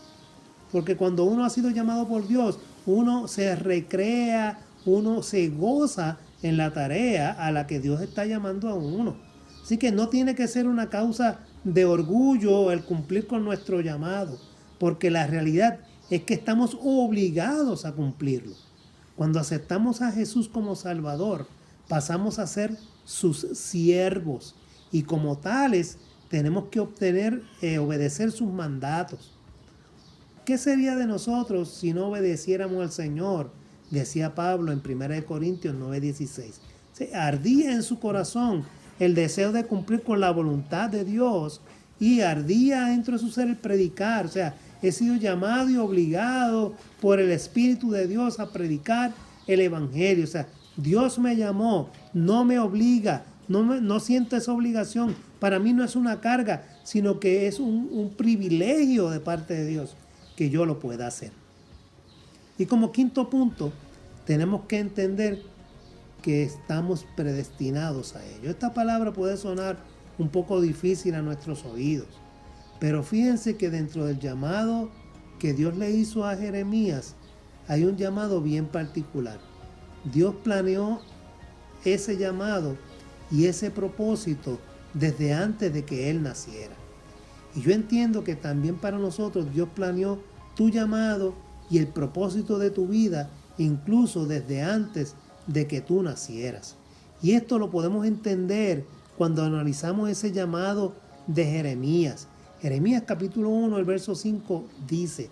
Porque cuando uno ha sido llamado por Dios, uno se recrea, uno se goza en la tarea a la que Dios está llamando a uno. Así que no tiene que ser una causa de orgullo el cumplir con nuestro llamado, porque la realidad es que estamos obligados a cumplirlo. Cuando aceptamos a Jesús como Salvador, pasamos a ser sus siervos y como tales tenemos que obedecer sus mandatos. ¿Qué sería de nosotros si no obedeciéramos al Señor? Decía Pablo en 1 Corintios 9:16. Ardía en su corazón el deseo de cumplir con la voluntad de Dios y ardía dentro de su ser el predicar. O sea, he sido llamado y obligado por el Espíritu de Dios a predicar el Evangelio. O sea, Dios me llamó, no me obliga, no siento esa obligación. Para mí no es una carga, sino que es un privilegio de parte de Dios que yo lo pueda hacer. Y como quinto punto, tenemos que entender que estamos predestinados a ello. Esta palabra puede sonar un poco difícil a nuestros oídos, pero fíjense que dentro del llamado que Dios le hizo a Jeremías, hay un llamado bien particular. Dios planeó ese llamado y ese propósito desde antes de que él naciera. Y yo entiendo que también para nosotros Dios planeó tu llamado y el propósito de tu vida incluso desde antes de que tú nacieras. Y esto lo podemos entender cuando analizamos ese llamado de Jeremías. Jeremías capítulo 1, el verso 5 dice: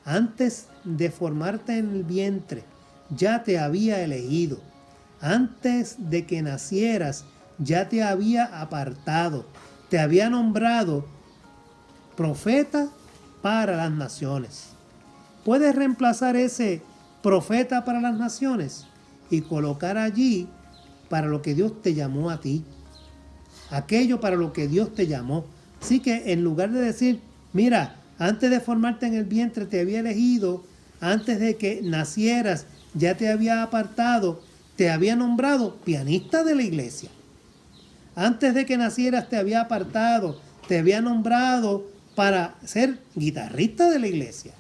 antes de formarte en el vientre, ya te había elegido. Antes de que nacieras, ya te había apartado. Te había nombrado profeta para las naciones. Puedes reemplazar ese profeta para las naciones y colocar allí para lo que Dios te llamó a ti. Aquello para lo que Dios te llamó. Así que en lugar de decir, mira, antes de formarte en el vientre te había elegido, antes de que nacieras ya te había apartado, te había nombrado pianista de la iglesia. Antes de que nacieras te había apartado, te había nombrado para ser guitarrista de la iglesia,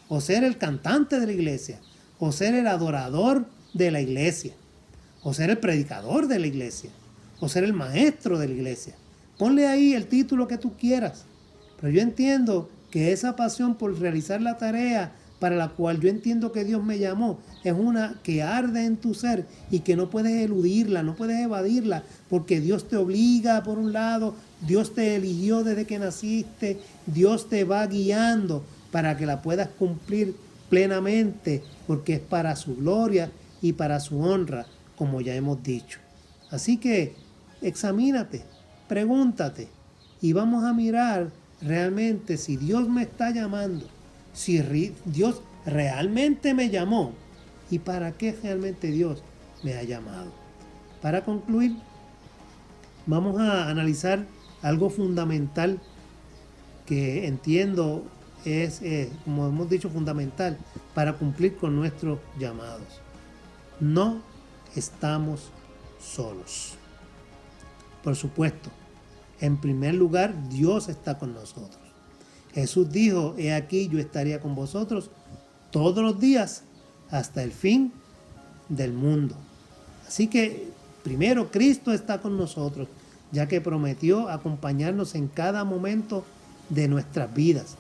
o ser el cantante de la iglesia, o ser el adorador de la iglesia, o ser el predicador de la iglesia, o ser el maestro de la iglesia. Ponle ahí el título que tú quieras. Pero yo entiendo que esa pasión por realizar la tarea para la cual yo entiendo que Dios me llamó es una que arde en tu ser y que no puedes eludirla, no puedes evadirla, porque Dios te obliga por un lado, Dios te eligió desde que naciste, Dios te va guiando para que la puedas cumplir plenamente, porque es para su gloria y para su honra, como ya hemos dicho. Así que examínate, pregúntate y vamos a mirar realmente si Dios me está llamando, si Dios realmente me llamó y para qué realmente Dios me ha llamado. Para concluir, vamos a analizar algo fundamental que entiendo es, como hemos dicho, fundamental para cumplir con nuestros llamados. No estamos solos. Por supuesto, en primer lugar, Dios está con nosotros. Jesús dijo, he aquí yo estaría con vosotros todos los días hasta el fin del mundo. Así que primero Cristo está con nosotros, ya que prometió acompañarnos en cada momento de nuestras vidas.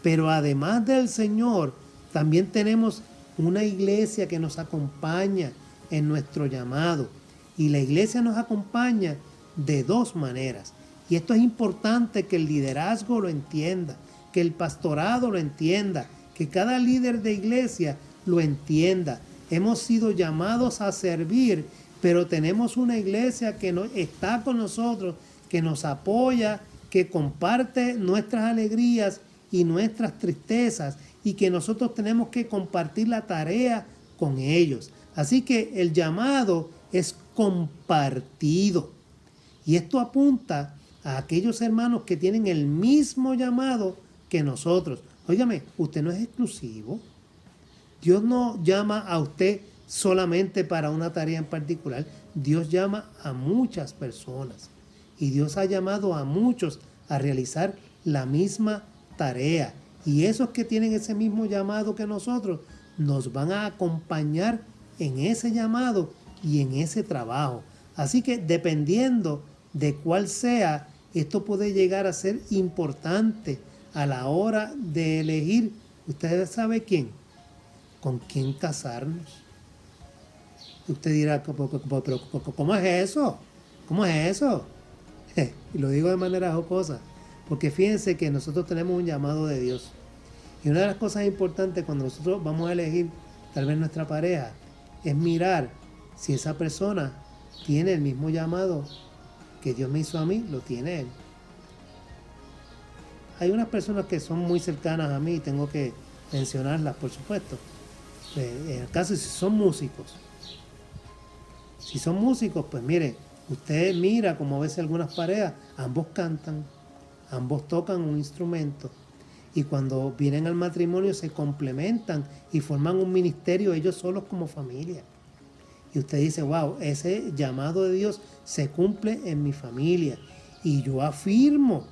Pero además del Señor, también tenemos una iglesia que nos acompaña en nuestro llamado. Y la iglesia nos acompaña de dos maneras. Y esto es importante que el liderazgo lo entienda, que el pastorado lo entienda, que cada líder de iglesia lo entienda. Hemos sido llamados a servir, pero tenemos una iglesia que está con nosotros, que nos apoya, que comparte nuestras alegrías y nuestras tristezas, y que nosotros tenemos que compartir la tarea con ellos. Así que el llamado es compartido. Y esto apunta a aquellos hermanos que tienen el mismo llamado que nosotros. Óigame, usted no es exclusivo. Dios no llama a usted solamente para una tarea en particular. Dios llama a muchas personas. Y Dios ha llamado a muchos a realizar la misma tarea. Y esos que tienen ese mismo llamado que nosotros nos van a acompañar en ese llamado y en ese trabajo. Así que dependiendo de cuál sea, esto puede llegar a ser importante a la hora de elegir, ¿usted sabe quién? ¿Con quién casarnos? Usted dirá, pero ¿cómo es eso? ¿Cómo es eso? Y lo digo de manera jocosa, porque fíjense que nosotros tenemos un llamado de Dios. Y una de las cosas importantes cuando nosotros vamos a elegir tal vez nuestra pareja, es mirar si esa persona tiene el mismo llamado que Dios me hizo a mí, lo tiene él. Hay unas personas que son muy cercanas a mí y tengo que mencionarlas, por supuesto. En el caso, si son músicos, pues mire, usted mira como a veces algunas parejas, ambos cantan, ambos tocan un instrumento y cuando vienen al matrimonio se complementan y forman un ministerio ellos solos como familia. Y usted dice, wow, ese llamado de Dios se cumple en mi familia. Y yo afirmo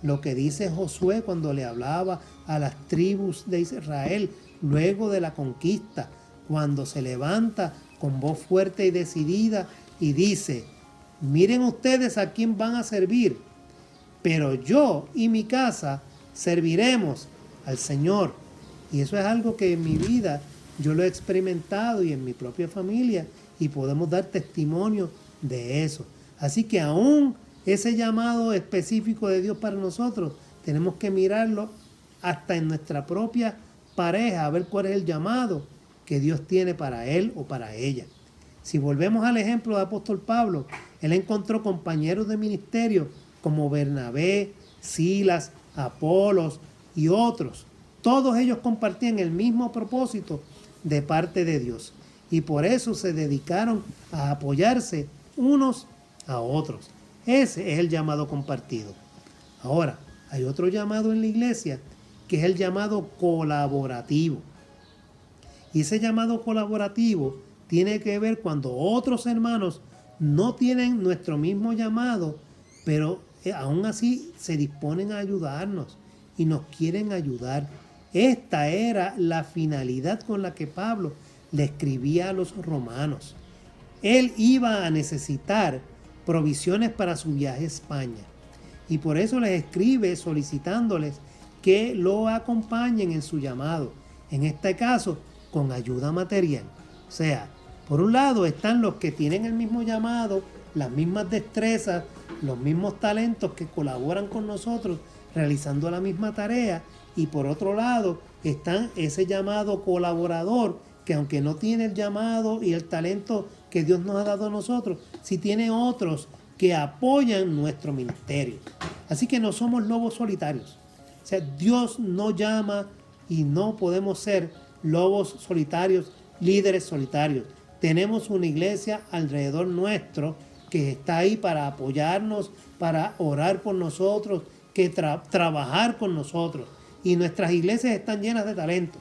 lo que dice Josué cuando le hablaba a las tribus de Israel luego de la conquista, cuando se levanta con voz fuerte y decidida y dice, miren ustedes a quién van a servir, pero yo y mi casa serviremos al Señor. Y eso es algo que en mi vida yo lo he experimentado y en mi propia familia, y podemos dar testimonio de eso. Así que aún ese llamado específico de Dios para nosotros, tenemos que mirarlo hasta en nuestra propia pareja, a ver cuál es el llamado que Dios tiene para él o para ella. Si volvemos al ejemplo de apóstol Pablo, él encontró compañeros de ministerio como Bernabé, Silas, Apolos y otros. Todos ellos compartían el mismo propósito de parte de Dios y por eso se dedicaron a apoyarse unos a otros. Ese es el llamado compartido. Ahora, hay otro llamado en la iglesia que es el llamado colaborativo. Y ese llamado colaborativo tiene que ver cuando otros hermanos no tienen nuestro mismo llamado, pero aún así se disponen a ayudarnos y nos quieren ayudar. Esta era la finalidad con la que Pablo le escribía a los romanos. Él iba a necesitar provisiones para su viaje a España y por eso les escribe solicitándoles que lo acompañen en su llamado, en este caso con ayuda material. O sea, por un lado están los que tienen el mismo llamado, las mismas destrezas, los mismos talentos que colaboran con nosotros realizando la misma tarea, y por otro lado están ese llamado colaborador que aunque no tiene el llamado y el talento que Dios nos ha dado a nosotros, sí tiene otros que apoyan nuestro ministerio. Así que no somos lobos solitarios. O sea, Dios no llama y no podemos ser lobos solitarios, líderes solitarios. Tenemos una iglesia alrededor nuestro que está ahí para apoyarnos, para orar por nosotros, que trabajar con nosotros. Y nuestras iglesias están llenas de talentos.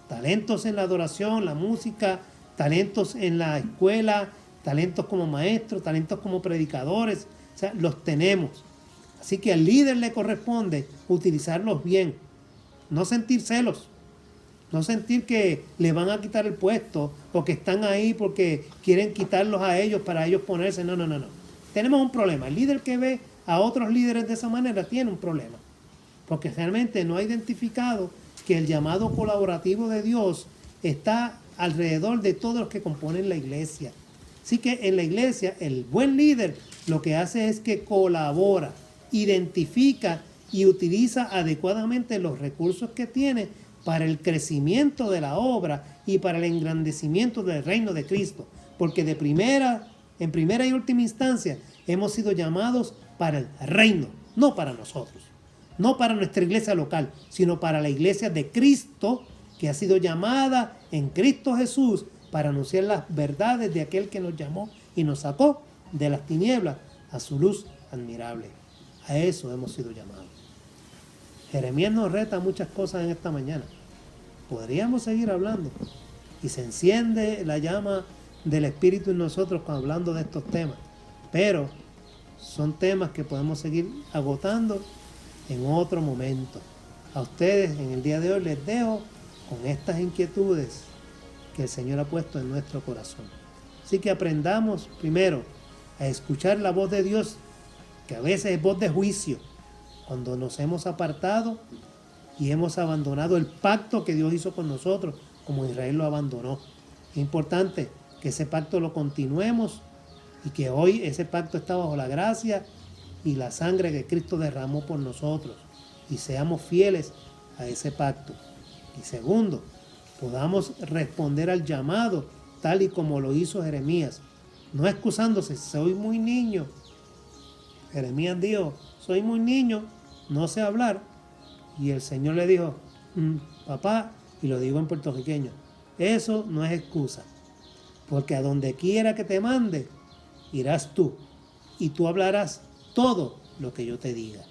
Talentos en la adoración, la música, talentos en la escuela, talentos como maestros, talentos como predicadores. O sea, los tenemos. Así que al líder le corresponde utilizarlos bien. No sentir celos. No sentir que le van a quitar el puesto o que están ahí porque quieren quitarlos a ellos para ellos ponerse. No. Tenemos un problema. El líder que ve a otros líderes de esa manera tiene un problema. Porque realmente no ha identificado que el llamado colaborativo de Dios está alrededor de todos los que componen la iglesia. Así que en la iglesia el buen líder lo que hace es que colabora, identifica y utiliza adecuadamente los recursos que tiene para el crecimiento de la obra y para el engrandecimiento del reino de Cristo. Porque en primera y última instancia hemos sido llamados para el reino, no para nosotros. No para nuestra iglesia local, sino para la iglesia de Cristo, que ha sido llamada en Cristo Jesús para anunciar las verdades de aquel que nos llamó y nos sacó de las tinieblas a su luz admirable. A eso hemos sido llamados. Jeremías nos reta muchas cosas en esta mañana. Podríamos seguir hablando. Y se enciende la llama del Espíritu en nosotros cuando hablando de estos temas. Pero son temas que podemos seguir agotando en otro momento. A ustedes en el día de hoy les dejo con estas inquietudes que el Señor ha puesto en nuestro corazón. Así que aprendamos primero a escuchar la voz de Dios, que a veces es voz de juicio, cuando nos hemos apartado y hemos abandonado el pacto que Dios hizo con nosotros, como Israel lo abandonó. Es importante que ese pacto lo continuemos y que hoy ese pacto está bajo la gracia y la sangre que Cristo derramó por nosotros, y seamos fieles a ese pacto. Y segundo, podamos responder al llamado tal y como lo hizo Jeremías, no excusándose, soy muy niño. Jeremías dijo, soy muy niño, no sé hablar. Y el Señor le dijo, papá, y lo digo en puertorriqueño, eso no es excusa, porque a donde quiera que te mande, irás tú, y tú hablarás todo lo que yo te diga.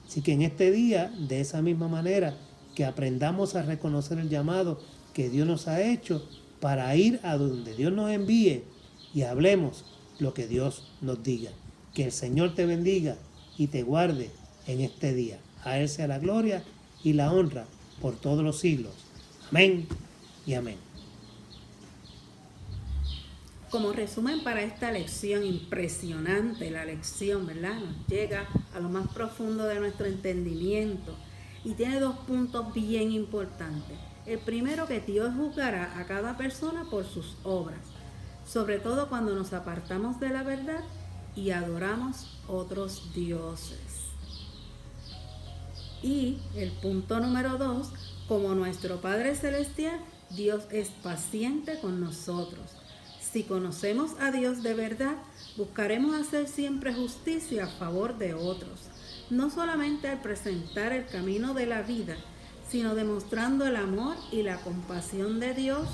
Así que en este día, de esa misma manera, que aprendamos a reconocer el llamado que Dios nos ha hecho para ir a donde Dios nos envíe y hablemos lo que Dios nos diga. Que el Señor te bendiga y te guarde en este día. A Él sea la gloria y la honra por todos los siglos. Amén y amén. Como resumen para esta lección, impresionante la lección, ¿verdad? Nos llega a lo más profundo de nuestro entendimiento y tiene dos puntos bien importantes. El primero, que Dios juzgará a cada persona por sus obras. sobre todo cuando nos apartamos de la verdad y adoramos otros dioses. Y el punto número 2, como nuestro Padre Celestial, Dios es paciente con nosotros. Si conocemos a Dios de verdad, buscaremos hacer siempre justicia a favor de otros, no solamente al presentar el camino de la vida, sino demostrando el amor y la compasión de Dios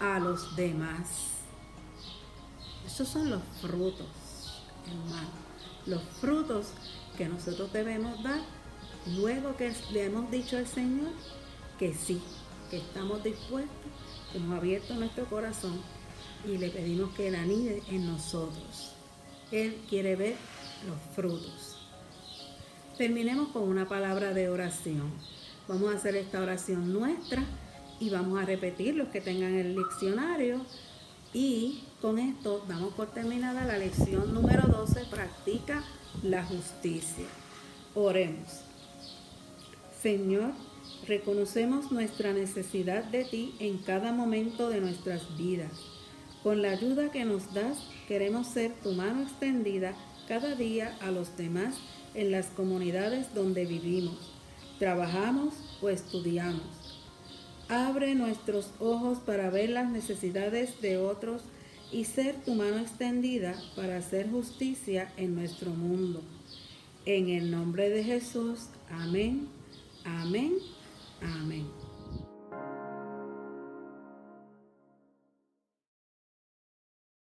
a los demás. Esos son los frutos, hermano, los frutos que nosotros debemos dar luego que le hemos dicho al Señor que sí, que estamos dispuestos, que hemos abierto nuestro corazón y le pedimos que Él anide en nosotros. Él quiere ver los frutos. Terminemos con una palabra de oración. Vamos a hacer esta oración nuestra y vamos a repetir los que tengan el diccionario. Y con esto damos por terminada la lección número 12, practica la justicia. Oremos. Señor, reconocemos nuestra necesidad de ti en cada momento de nuestras vidas. Con la ayuda que nos das, queremos ser tu mano extendida cada día a los demás en las comunidades donde vivimos, trabajamos o estudiamos. Abre nuestros ojos para ver las necesidades de otros y ser tu mano extendida para hacer justicia en nuestro mundo. En el nombre de Jesús, amén, amén, amén.